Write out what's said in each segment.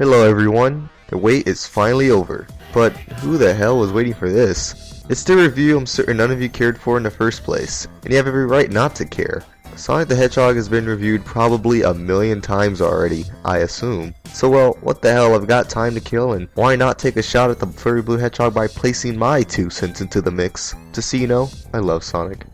Hello everyone, the wait is finally over. But who the hell was waiting for this? It's the review I'm certain none of you cared for in the first place, and you have every right not to care. Sonic the Hedgehog has been reviewed probably a million times already, I assume. So well, what the hell, I've got time to kill, and why not take a shot at the furry blue hedgehog by placing my 2 cents into the mix? Just so you know, I love Sonic.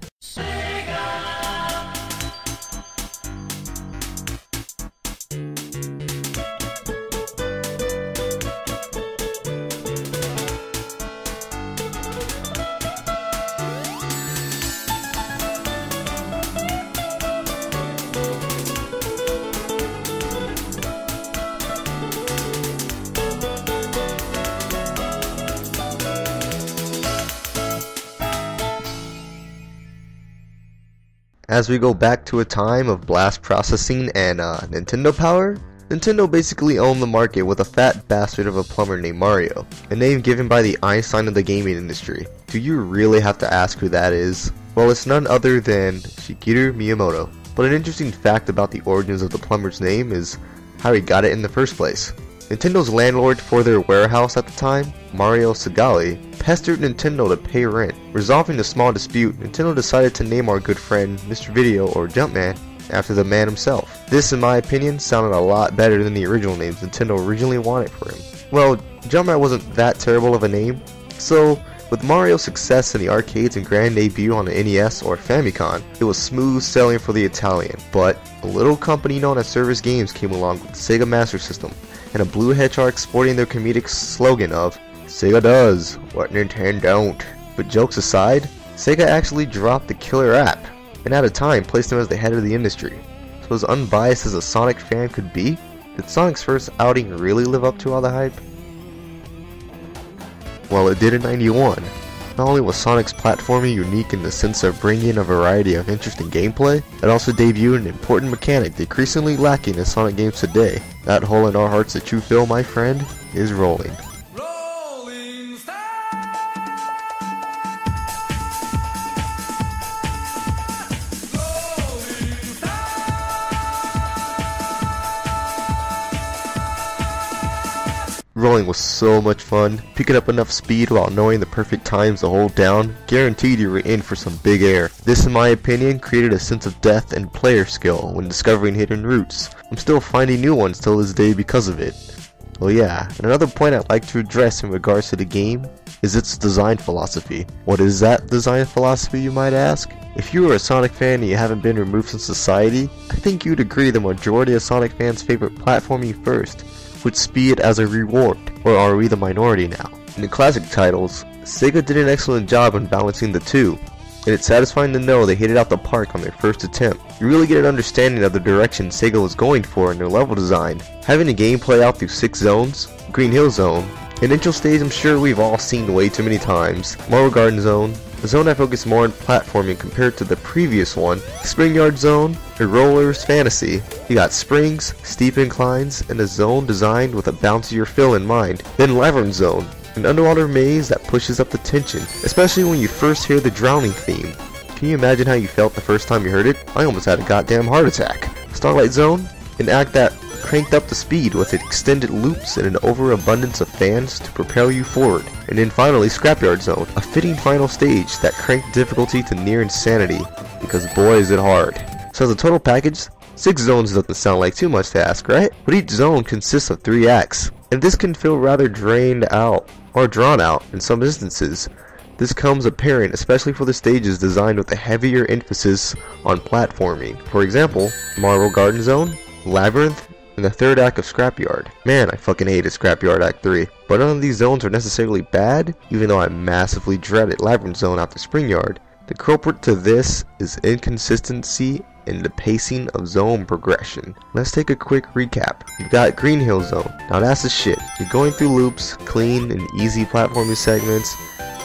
As we go back to a time of blast processing and Nintendo power, Nintendo basically owned the market with a fat bastard of a plumber named Mario, a name given by the Einstein of the gaming industry. Do you really have to ask who that is? Well, it's none other than Shigeru Miyamoto. But an interesting fact about the origins of the plumber's name is how he got it in the first place. Nintendo's landlord for their warehouse at the time, Mario Segali, pestered Nintendo to pay rent. Resolving the small dispute, Nintendo decided to name our good friend Mr. Video or Jumpman after the man himself. This, in my opinion, sounded a lot better than the original names Nintendo originally wanted for him. Well, Jumpman wasn't that terrible of a name, so with Mario's success in the arcades and grand debut on the NES or Famicom, it was smooth sailing for the Italian. But a little company known as Service Games came along with the Sega Master System, and a blue hedgehog sporting their comedic slogan of "Sega does what Nintendo don't." But jokes aside, Sega actually dropped the killer app, and at a time placed him as the head of the industry. So as unbiased as a Sonic fan could be, did Sonic's first outing really live up to all the hype? Well, it did in '91. Not only was Sonic's platforming unique in the sense of bringing in a variety of interesting gameplay, it also debuted an important mechanic decreasingly lacking in Sonic games today. That hole in our hearts that you feel, my friend, is rolling. Rolling was so much fun. Picking up enough speed while knowing the perfect times to hold down guaranteed you were in for some big air. This, in my opinion, created a sense of depth and player skill when discovering hidden routes. I'm still finding new ones till this day because of it. Oh yeah, and another point I'd like to address in regards to the game is its design philosophy. What is that design philosophy, you might ask? If you are a Sonic fan and you haven't been removed from society, I think you'd agree the majority of Sonic fans' favorite platforming first, with speed as a reward, or are we the minority now? In the classic titles, Sega did an excellent job in balancing the two, and it's satisfying to know they hit it out the park on their first attempt. You really get an understanding of the direction Sega was going for in their level design. Having a game play out through 6 zones, Green Hill Zone, an intro stage I'm sure we've all seen way too many times, Marble Garden Zone, a zone that focused more on platforming compared to the previous one, Spring Yard Zone, and Roller's Fantasy. You got springs, steep inclines, and a zone designed with a bouncier feel in mind. Then Labyrinth Zone, an underwater maze that pushes up the tension, especially when you first hear the drowning theme. Can you imagine how you felt the first time you heard it? I almost had a goddamn heart attack. Starlight Zone, an act that cranked up the speed with extended loops and an overabundance of fans to propel you forward. And then finally Scrapyard Zone, a fitting final stage that cranked difficulty to near insanity, because boy is it hard. So as a total package, 6 zones doesn't sound like too much to ask, right? But each zone consists of 3 acts, and this can feel rather drained out, or drawn out in some instances. This comes apparent especially for the stages designed with a heavier emphasis on platforming. For example, Marble Garden Zone, Labyrinth, and the 3rd act of Scrapyard. Man, I fucking hated Scrapyard Act 3. But none of these zones are necessarily bad, even though I massively dreaded Labyrinth Zone after Spring Yard. The culprit to this is inconsistency in the pacing of zone progression. Let's take a quick recap. You've got Green Hill Zone. Now that's the shit. You're going through loops, clean and easy platforming segments.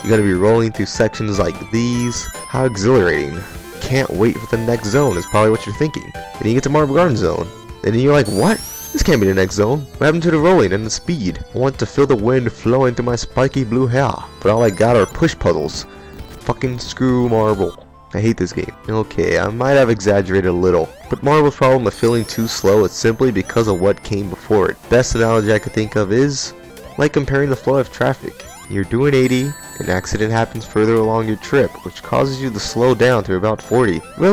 You gotta be rolling through sections like these. How exhilarating. Can't wait for the next zone is probably what you're thinking. And you get to Marble Garden Zone. And then you're like, what? This can't be the next zone. What happened to the rolling and the speed? I want to feel the wind flowing through my spiky blue hair. But all I got are push puzzles. Fucking screw Marble. I hate this game. Okay, I might have exaggerated a little, but Marble's problem of feeling too slow is simply because of what came before it. Best analogy I could think of is like comparing the flow of traffic. You're doing 80, an accident happens further along your trip, which causes you to slow down to about 40. You're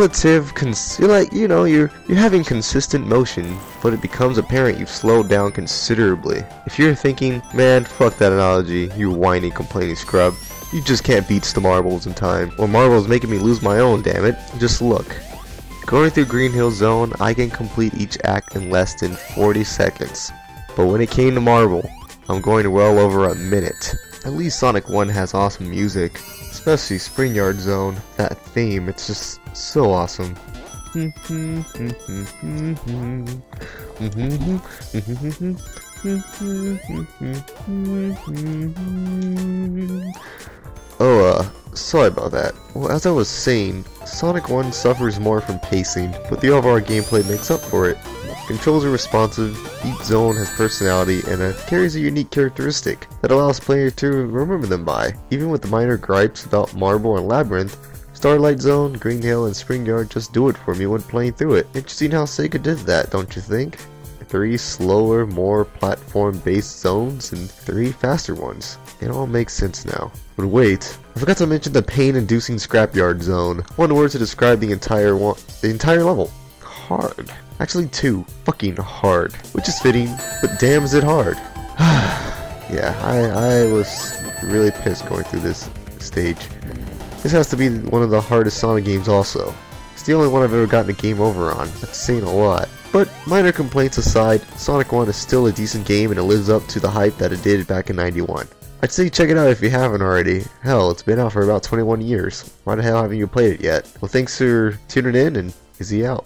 having consistent motion, but it becomes apparent you've slowed down considerably. If you're thinking, man, fuck that analogy, you whiny, complaining scrub, you just can't beat the marbles in time. Or Marble's making me lose my own, damn it. Just look. Going through Green Hill Zone, I can complete each act in less than 40 seconds. But when it came to Marble, I'm going well over a minute. At least Sonic 1 has awesome music, especially Spring Yard Zone. That theme, it's just so awesome. Sorry about that. Well, as I was saying, Sonic 1 suffers more from pacing, but the overall gameplay makes up for it. Controls are responsive, each zone has personality, and carries a unique characteristic that allows players to remember them by. Even with the minor gripes about Marble and Labyrinth, Starlight Zone, Green Hill, and Spring Yard just do it for me when playing through it. Interesting how Sega did that, don't you think? 3 slower, more platform-based zones, and 3 faster ones. It all makes sense now. But wait, I forgot to mention the pain-inducing Scrapyard Zone. One word to describe the entire level. Hard. Actually 2. Fucking hard. Which is fitting, but damn is it hard. Yeah, I was really pissed going through this stage. This has to be one of the hardest Sonic games also. It's the only one I've ever gotten a game over on. That's saying a lot. But minor complaints aside, Sonic 1 is still a decent game and it lives up to the hype that it did back in '91. I'd say check it out if you haven't already. Hell, it's been out for about 21 years. Why the hell haven't you played it yet? Well, thanks for tuning in, and iZZi out.